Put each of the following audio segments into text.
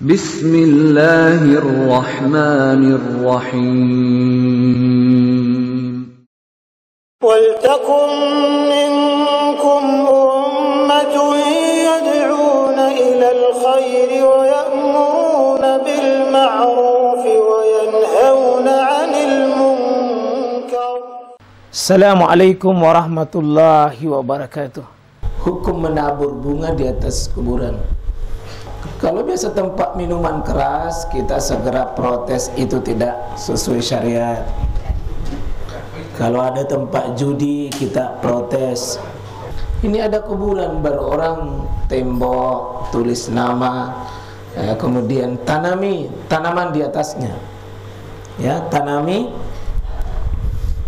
Bismillahirrahmanirrahim. Waltakum minkum ummatun yad'una ilal khairi wa ya'muruna bil ma'rufi wa yanhauna 'anil munkar. Assalamualaikum warahmatullahi wabarakatuh. Hukum menabur bunga di atas kuburan. Kalau biasa tempat minuman keras, kita segera protes, itu tidak sesuai syariat. Kalau ada tempat judi, kita protes. Ini ada kuburan, baru orang tembok, tulis nama, kemudian tanami tanaman di atasnya. Ya, tanami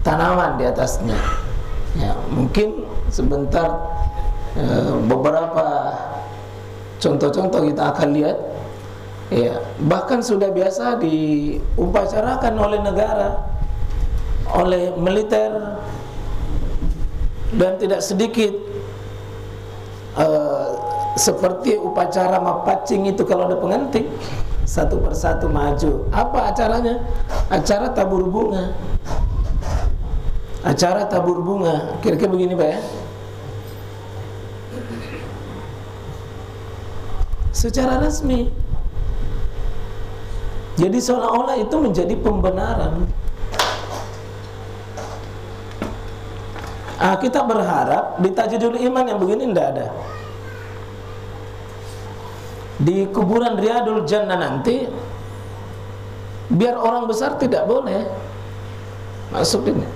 tanaman di atasnya. Ya, mungkin sebentar beberapa contoh-contoh kita akan lihat. Ya, bahkan sudah biasa diupacarakan oleh negara, oleh militer, dan tidak sedikit seperti upacara mapacing itu. Kalau ada pengantin, satu persatu maju. Apa acaranya? Acara tabur bunga. Acara tabur bunga. Kira-kira begini Pak ya. Secara resmi. Jadi seolah-olah itu menjadi pembenaran. Kita berharap di Tajidul Iman yang begini tidak ada. Di kuburan Riyadul Jannah nanti, biar orang besar tidak boleh masuk ini.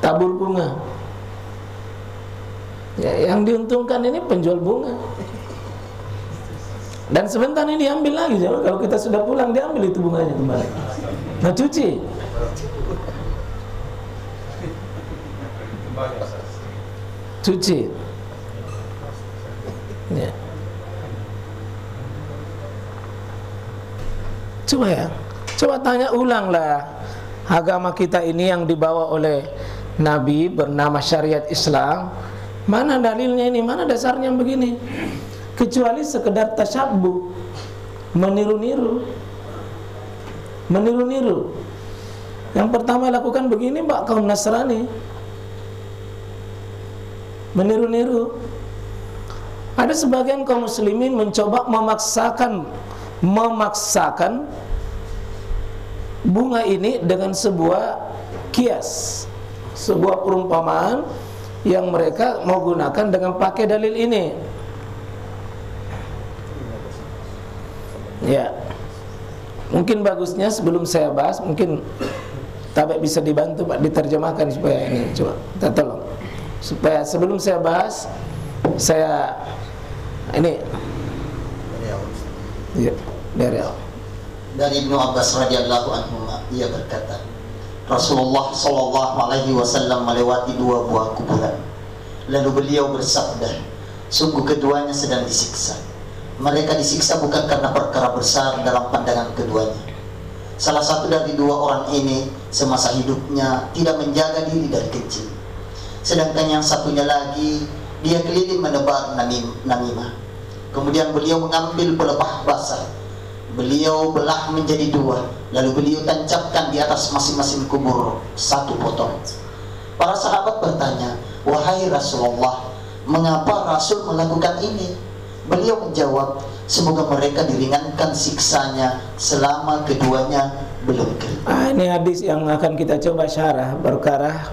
Tabur bunga. Ya, yang diuntungkan ini penjual bunga. Dan sebentar ini diambil lagi. Kalau kita sudah pulang, diambil itu bunganya kembali. Nah, cuci. Cuci. Ya. Coba ya. Coba tanya ulanglah. Agama kita ini yang dibawa oleh Nabi bernama syariat Islam. Mana dalilnya ini? Mana dasarnya begini? Kecuali sekedar tasyabbuh, meniru-niru. Meniru-niru. Yang pertama lakukan begini Mbak kaum Nasrani. Meniru-niru. Ada sebagian kaum muslimin mencoba memaksakan bunga ini dengan sebuah kias, sebuah perumpamaan yang mereka mau gunakan dengan pakai dalil ini. Ya, mungkin bagusnya sebelum saya bahas, mungkin Tabek bisa dibantu Pak diterjemahkan supaya ini, coba kita tolong, supaya sebelum saya bahas, saya ini ya, dari Ibnu Abbas radhiyallahu anhu, ia berkata, Rasulullah sallallahu alaihi wasallam melewati dua buah kuburan. Lalu beliau bersabda, sungguh keduanya sedang disiksa. Mereka disiksa bukan karena perkara besar dalam pandangan keduanya. Salah satu dari dua orang ini semasa hidupnya tidak menjaga diri dari kecil. Sedangkan yang satunya lagi, dia keliling menebar namimah. Kemudian beliau mengambil pelepah basah. Beliau belah menjadi dua, lalu beliau tancapkan di atas masing-masing kubur satu potong. Para sahabat bertanya, wahai Rasulullah, mengapa Rasul melakukan ini? Beliau menjawab, semoga mereka diringankan siksanya selama keduanya belum kering. Ini hadis yang akan kita coba syarah perkara.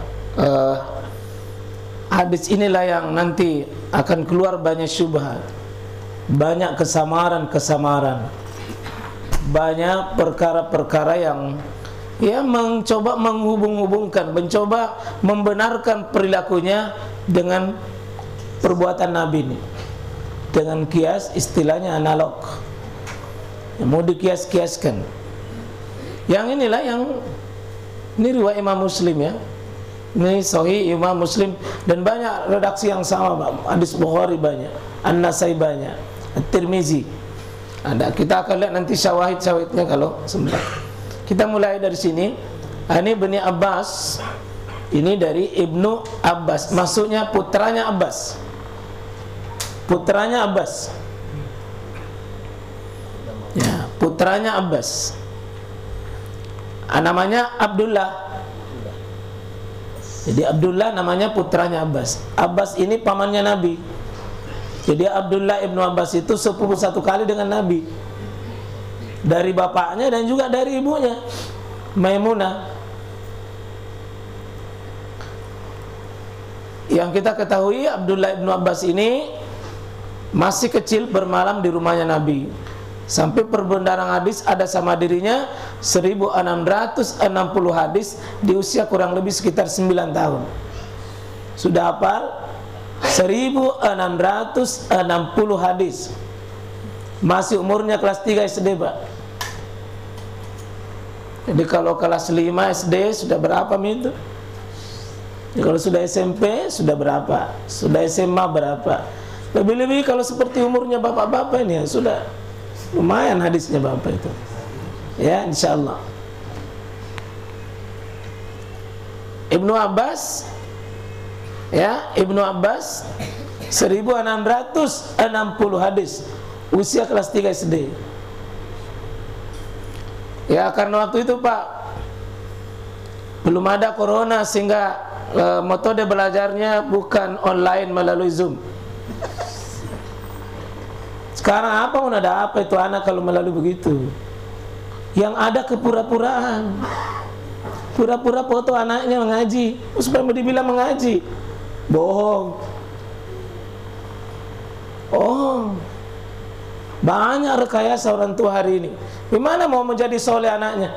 Hadis inilah yang nanti akan keluar banyak syubhat, banyak kesamaran, banyak perkara-perkara yang mencoba menghubung-hubungkan, mencoba membenarkan perilakunya dengan perbuatan Nabi ini, dengan kias, istilahnya analog, yang mau dikias-kiaskan. Yang inilah yang ini riwayat Imam Muslim ya, ini Sahih Imam Muslim, dan banyak redaksi yang sama, hadis Bukhari banyak, An-Nasai banyak, At-Tirmizi ada. Kita akan lihat nanti syawahid-syawahidnya kalau sempat. Kita mulai dari sini. Ini Bani Abbas, ini dari Ibnu Abbas, maksudnya putranya Abbas. putranya Abbas. Ya, putranya Abbas. Namanya Abdullah. Jadi Abdullah namanya putranya Abbas. Abbas ini pamannya Nabi. Jadi Abdullah ibnu Abbas itu sepupu satu kali dengan Nabi, dari bapaknya dan juga dari ibunya Maimunah. Yang kita ketahui, Abdullah ibnu Abbas ini masih kecil bermalam di rumahnya Nabi. Sampai perbendaharaan hadis ada sama dirinya 1660 hadis di usia kurang lebih sekitar 9 tahun. Sudah hafal 1660 hadis. Masih umurnya kelas 3 SD, Pak. Jadi kalau kelas 5 SD sudah berapa itu? Jadi kalau sudah SMP sudah berapa? Sudah SMA berapa? Lebih-lebih kalau seperti umurnya bapak-bapak ini ya sudah lumayan hadisnya bapak itu. Ya, insyaallah. Ibnu Abbas, ya, Ibnu Abbas 1660 hadis, usia kelas 3 SD. Ya, karena waktu itu Pak belum ada corona sehingga metode belajarnya bukan online melalui Zoom. Sekarang apa pun ada apa itu anak kalau melalui begitu. Yang ada kepura-puraan. Pura-pura foto anaknya mengaji supaya dibilang mengaji. Bohong. Oh, banyak rekayasa orang tua hari ini. Gimana mau menjadi soleh anaknya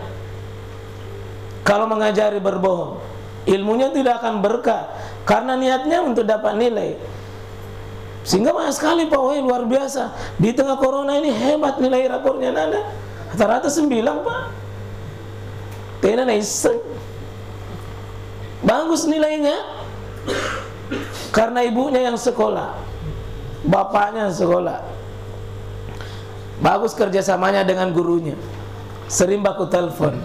kalau mengajari berbohong? Ilmunya tidak akan berkah karena niatnya untuk dapat nilai. Sehingga banyak sekali Pak, wah luar biasa. Di tengah corona ini hebat nilai rapornya Nana. Rata-rata 9 Pak. Tena iseng. Bagus nilainya. Karena ibunya yang sekolah, bapaknya yang sekolah. Bagus kerjasamanya dengan gurunya. Sering baku telepon.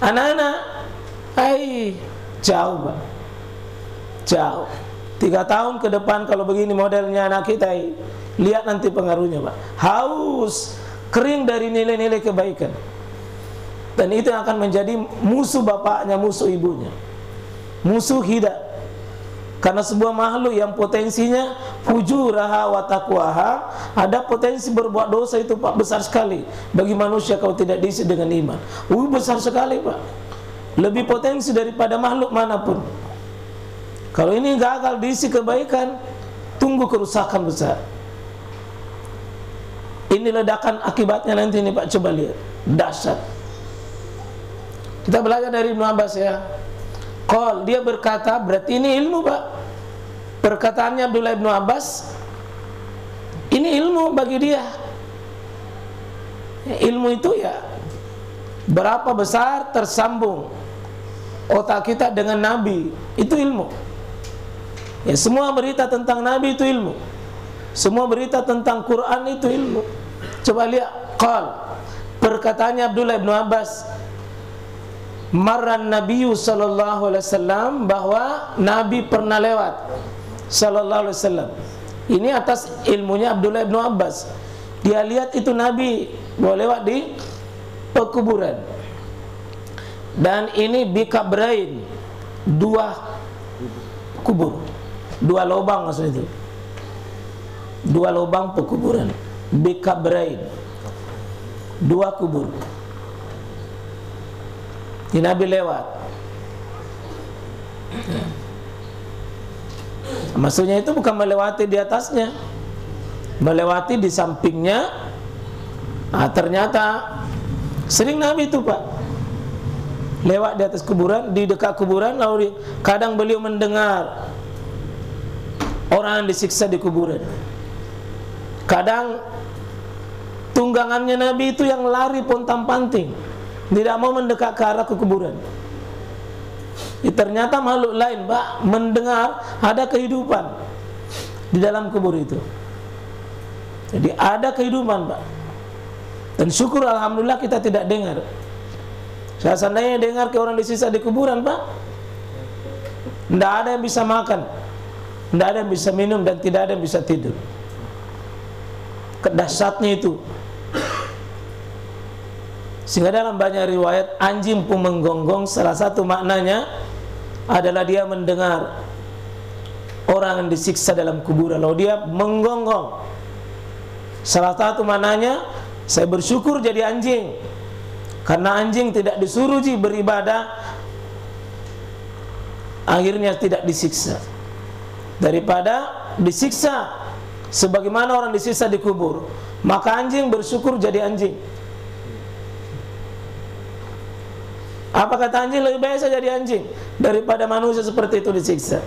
Anak-anak, hai, jauh Pak. Jauh. 3 tahun ke depan kalau begini modelnya anak kita, lihat nanti pengaruhnya Pak. Haus, kering dari nilai-nilai kebaikan. Dan itu yang akan menjadi musuh bapaknya, musuh ibunya, musuh hidup. Karena sebuah makhluk yang potensinya fujuraha wa taqwaha, ada potensi berbuat dosa itu Pak besar sekali bagi manusia kalau tidak diisi dengan iman. Besar sekali Pak. Lebih potensi daripada makhluk manapun. Kalau ini gagal diisi kebaikan, tunggu kerusakan besar. Ini ledakan akibatnya nanti ini Pak, coba lihat. Dahsyat. Kita belajar dari Ibnu Abbas ya. Qol, dia berkata, berarti ini ilmu Pak. Perkataannya Abdullah Ibnu Abbas, ini ilmu bagi dia. Ilmu itu ya, berapa besar tersambung otak kita dengan Nabi, itu ilmu. Ya, semua berita tentang Nabi itu ilmu. Semua berita tentang Quran itu ilmu. Coba lihat, qal, perkataannya Abdullah Ibnu Abbas, marran Nabiyu sallallahu alaihi wasallam, bahwa Nabi pernah lewat sallallahu alaihi wasallam. Ini atas ilmunya Abdullah Ibnu Abbas. Dia lihat itu Nabi mau lewat di pekuburan. Dan ini bikabrain, 2 kubur, 2 lubang maksud itu. 2 lubang pekuburan. Bikabrain, 2 kubur. Di Nabi lewat. Maksudnya itu bukan melewati di atasnya, melewati di sampingnya. Nah, ternyata sering Nabi itu Pak lewat di atas kuburan, di dekat kuburan, lalu kadang beliau mendengar orang yang disiksa di kuburan. Kadang tunggangannya Nabi itu yang lari pontang-panting, tidak mau mendekat ke arah kuburan. Ternyata makhluk lain Pak mendengar ada kehidupan di dalam kubur itu. Jadi ada kehidupan Pak. Dan syukur alhamdulillah kita tidak dengar. Saya seandainya dengar ke orang disiksa di kuburan Pak, tidak ada yang bisa makan. tidak ada yang bisa minum dan tidak ada yang bisa tidur. Kedahsyatnya itu. Sehingga dalam banyak riwayat anjing pun menggonggong, salah satu maknanya adalah dia mendengar orang yang disiksa dalam kuburan, lalu dia menggonggong. Salah satu maknanya, saya bersyukur jadi anjing, karena anjing tidak disuruh beribadah, akhirnya tidak disiksa. Daripada disiksa sebagaimana orang disiksa di kubur, maka anjing bersyukur jadi anjing. Apa kata anjing? Lebih baik saya jadi anjing daripada manusia seperti itu disiksa.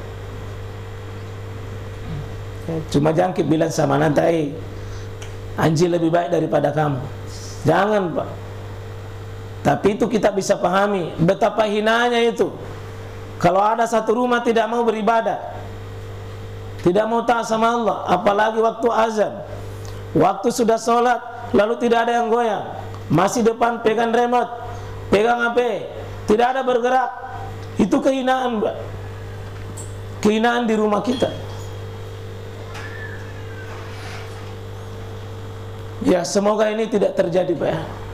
Cuma jangkit bilang sama nanti, anjing lebih baik daripada kamu. Jangan, Pak. Tapi itu kita bisa pahami betapa hinanya itu. Kalau ada satu rumah tidak mau beribadah, tidak mau taat sama Allah, apalagi waktu azan, waktu sudah sholat, lalu tidak ada yang goyang, masih depan pegang remote, pegang HP, tidak ada bergerak, itu kehinaan, Pak. Kehinaan di rumah kita. Ya, semoga ini tidak terjadi, Pak.